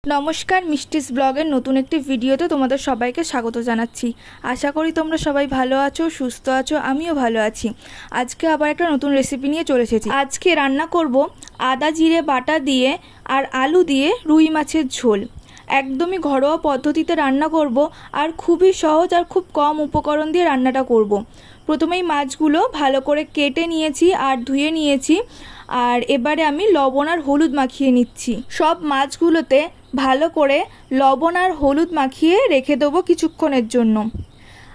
नमस्कार मिष्टिस ब्लगर नतून एक भिडियोते तुम्हारे सबाइके स्वागत जानाच्छि। आशा करी तोमरा सबाई भालो आछो, सुस्थ आछो, आमिओ भालो आछि। आज के आबार एक नतून रेसिपि निये चले एसेछि। आज के रान्ना करब आदा जिरे बाटा दिए और आलू दिए रुई माछेर झोल। एकदम ही घरोया पद्धतिते रान्ना करब और खूबई सहज और खूब कम उपकरण दिए रान्नाटा करब। प्रथमेई माछगुलो भालो करे केटे नियेछि और धुए नियेछि और एबारे आमी लवण और हलुद माखिए निচ্ছি। सब माछगुलोते भालो करे लवण और हलुद माखिए रेखे देबो किछुक्षणेर जोन्नो।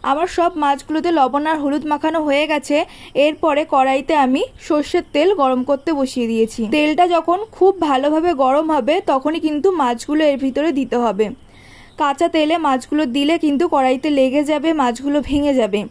आमार सब माछगुलोते लवण और हलुद माखानो हये गेछे। एरपरे कड़ाईते आमी सर्षेर तेल गरम करते बसिए दिएछि। तेलटा जखन खूब भालोभाबे गरम होबे तखनई किन्तु माछगुलो एर भितरे दिते होबे। काँचा तेले माछगुलो दिले किन्तु कड़ाईते लेगे जाबे, माछगुलो भेंगे जाबे।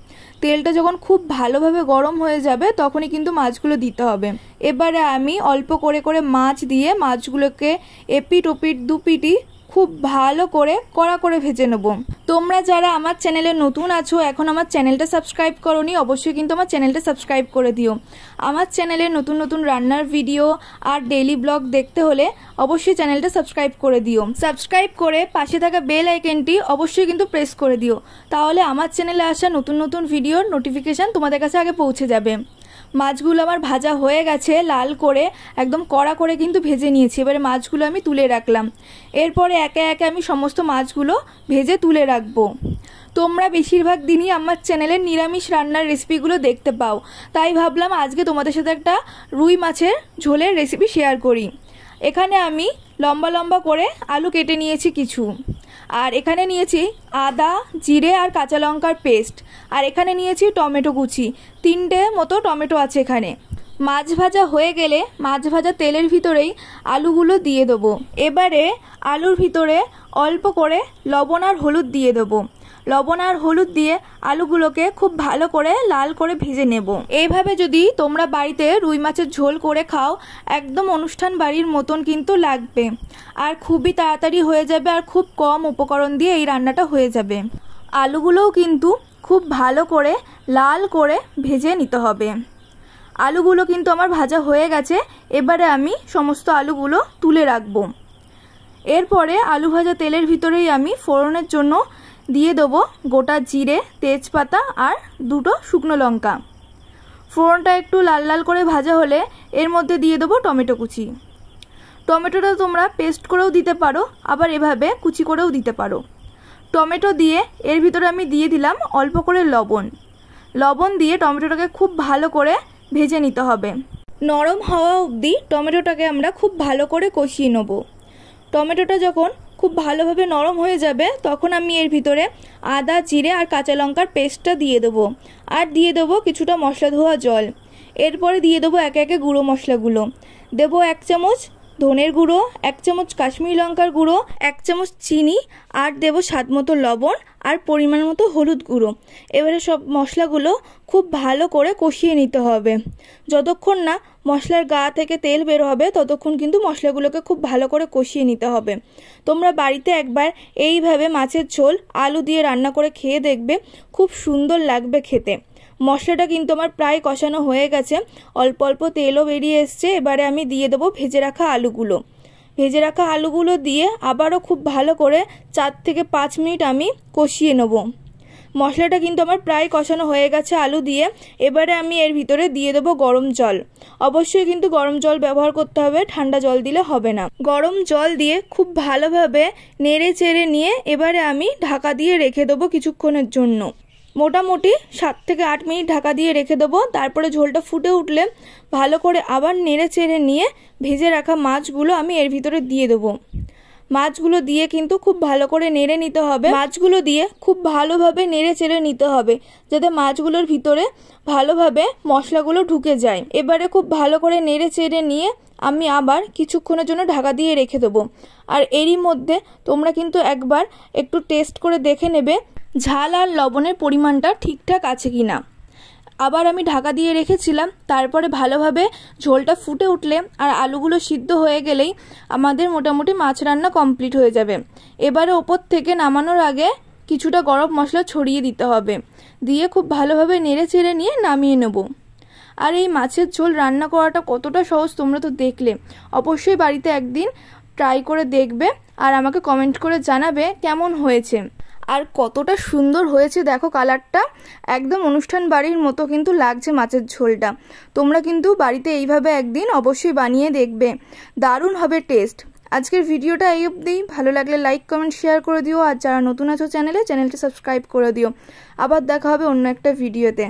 तेलटा जखन खूब भालोभाबे गरम हो जाबे तखनई किन्तु माछगुलो दिते होबे। एबारे आमी अल्प करे करे माछ दिए माछगुलोके एपिट ओपिट दुपिटी खूब भालो करे कड़ा करे भेजे नेब। तोमरा जारा आमार चैनेले नतून आछो एखोन आमार चैनेलटा साबस्क्राइब करोनी अवश्यई किन्तु आमार चैनेलटा साबस्क्राइब करे दिओ। आमार चैनेले नतून नतून रान्नार भिडियो और डेली ब्लग देखते होले अवश्यई चैनेलटा साबस्क्राइब करे दिओ। साबस्क्राइब करे पाशे थाका बेल आइकनटी अवश्यई किन्तु प्रेस करे दिओ, ताहले आमार चैनेले आसा नतून नतून भिडियोर नोटिफिकेशन तोमादेर काछे आगे पौঁছে যাবে। माछगुलो आमार भाजा हये गेछे, लाल करे एकदम कड़ा करे किन्तु भेजे निয়েছি। एबारे माछगुलो आमी तुले राखलाम। एरपरे एके एके आमी समस्त माछगुलो भेजे तुले राखबो। तोमरा बेशिरभाग दिनই आमार चैनेले निरामिष रान्नार रेसिपिगुलो देखते पाओ, ताई भाबलाम आजके तोमादेर साथे एकटा रुई माछेर झोलेर रेसिपि शेयार करी। एखाने आमी लम्बा लम्बा करे आलू केटे निয়েছি किछु, और एखाने निয়েছি आदा जिरे और काँचा लंकार पेस्ट, और एखाने निয়েছি टमेटो कुचि। तीनटे मतो टमेटो आछे एखाने। माछ भाजा हये गेले माछ भाजा तेलेर भितरेई आलूगुलो दिए देबो। एबारे आलूर भितरे अल्प करे लवण और हलुद दिए देबो। लवण और हलुद दिए आलूगुलोके खूब भालो करे लाल करे भेजे नेब। एइभाবে যদি তোমরা বাড়িতে রুই মাছের ঝোল করে খাও একদম অনুষ্ঠান বাড়ির মতন কিন্তু লাগবে আর খুবই তাড়াতাড়ি হয়ে যাবে আর খুব কম উপকরণ দিয়ে এই রান্নাটা হয়ে যাবে। আলুগুলোও কিন্তু খুব ভালো করে লাল করে ভেজে নিতে হবে। আলুগুলো কিন্তু আমার ভাজা হয়ে গেছে। এবারে আমি সমস্ত আলুগুলো তুলে রাখবো। এরপরে আলু ভাজা তেলের ভিতরেই আমি ফোড়নের জন্য দিয়ে দেবো গোটা জিরে, তেজপাতা আর দুটো শুকনো লঙ্কা। ফোড়নটা একটু লাল লাল করে ভাজা হলে এর মধ্যে দিয়ে দেবো টমেটো কুচি। টমেটোটা তোমরা পেস্ট করেও দিতে পারো, আবার এভাবে কুচি করেও দিতে পারো। টমেটো দিয়ে এর ভিতরে আমি দিয়ে দিলাম অল্প করে লবণ। লবণ দিয়ে টমেটোটাকে খুব ভালো করে ভেজে নিতে হবে। নরম হওয়া অবধি টমেটোটাকে আমরা খুব ভালো করে কষিয়ে নেব। টমেটোটা যখন খুব ভালোভাবে নরম হয়ে যাবে তখন আমি এর ভিতরে আদা জিরে আর কাঁচা লঙ্কার পেস্টটা দিয়ে দেবো আর দিয়ে দেবো কিছুটা মশলা ধোয়া জল। এরপরে দিয়ে দেবো একে একে গুঁড়ো মশলাগুলো। দেবো 1 চামচ ধনের গুঁড়ো, 1 চামচ কাশ্মীরি লঙ্কার গুঁড়ো, 1 চামচ চিনি আর দেবো স্বাদ মতো লবণ আর পরিমাণ মতো হলুদ গুঁড়ো। এবারে সব মশলাগুলো খুব ভালো করে কষিয়ে নিতে হবে। যতক্ষণ না মশলার গা থেকে তেল বের হবে ততক্ষণ কিন্তু মশলাগুলোকে খুব ভালো করে কষিয়ে নিতে হবে। তোমরা বাড়িতে একবার এইভাবে মাছের ঝোল আলু দিয়ে রান্না করে খেয়ে দেখবে, খুব সুন্দর লাগবে খেতে। মশলাটা কিন্তু আমার প্রায় কষানো হয়ে গেছে, অল্প অল্প তেলও বেরিয়ে এসছে। এবারে আমি দিয়ে দেবো ভেজে রাখা আলুগুলো। ভেজে রাখা আলুগুলো দিয়ে আবারও খুব ভালো করে 4 থেকে 5 মিনিট আমি কষিয়ে নেব। মশলাটা কিন্তু আমার প্রায় কষানো হয়ে গেছে আলু দিয়ে। এবারে আমি এর ভিতরে দিয়ে দেবো গরম জল। অবশ্যই কিন্তু গরম জল ব্যবহার করতে হবে, ঠান্ডা জল দিলে হবে না। গরম জল দিয়ে খুব ভালোভাবে নেড়ে চেড়ে নিয়ে এবারে আমি ঢাকা দিয়ে রেখে দেবো কিছুক্ষণের জন্য। মোটামুটি 7 থেকে 8 মিনিট ঢাকা দিয়ে রেখে দেবো। তারপরে ঝোলটা ফুটে উঠলে ভালো করে আবার নেড়ে চেড়ে নিয়ে ভেজে রাখা মাছগুলো আমি এর ভিতরে দিয়ে দেবো। মাছগুলো দিয়ে কিন্তু খুব ভালো করে নেড়ে নিতে হবে। মাছগুলো দিয়ে খুব ভালোভাবে নেড়ে চেড়ে নিতে হবে যাতে মাছগুলোর ভিতরে ভালোভাবে মশলাগুলো ঢুকে যায়। এবারে খুব ভালো করে নেড়ে চেড়ে নিয়ে আমি আবার কিছুক্ষণের জন্য ঢাকা দিয়ে রেখে দেবো। আর এরই মধ্যে তোমরা কিন্তু একবার একটু টেস্ট করে দেখে নেবে ঝাল আর লবণের পরিমাণটা ঠিকঠাক আছে কিনা। আবার আমি ঢাকা দিয়ে রেখেছিলাম। তারপরে ভালোভাবে ঝোলটা ফুটে উঠলে আর আলুগুলো সিদ্ধ হয়ে গেলেই আমাদের মোটামুটি মাছ রান্না কমপ্লিট হয়ে যাবে। এবারে ওপর থেকে নামানোর আগে কিছুটা গরম মশলা ছড়িয়ে দিতে হবে। দিয়ে খুব ভালোভাবে নেড়ে চেড়ে নিয়ে নামিয়ে নেব। আর এই মাছের ঝোল রান্না করাটা কতটা সহজ তোমরা তো দেখলে। অবশ্যই বাড়িতে একদিন ট্রাই করে দেখবে আর আমাকে কমেন্ট করে জানাবে কেমন হয়েছে। আর কতটা সুন্দর হয়েছে দেখো কালারটা, একদম অনুষ্ঠান বাড়ির মতো কিন্তু লাগছে মাছের ঝোলটা। তোমরা কিন্তু বাড়িতে এইভাবে একদিন অবশ্যই বানিয়ে দেখবে, দারুণ হবে টেস্ট। আজকের ভিডিওটা এই অবধি, ভালো লাগলে লাইক কমেন্ট শেয়ার করে দিও, আর যারা নতুন আছো চ্যানেলটা সাবস্ক্রাইব করে দিও। আবার দেখা হবে অন্য একটা ভিডিওতে।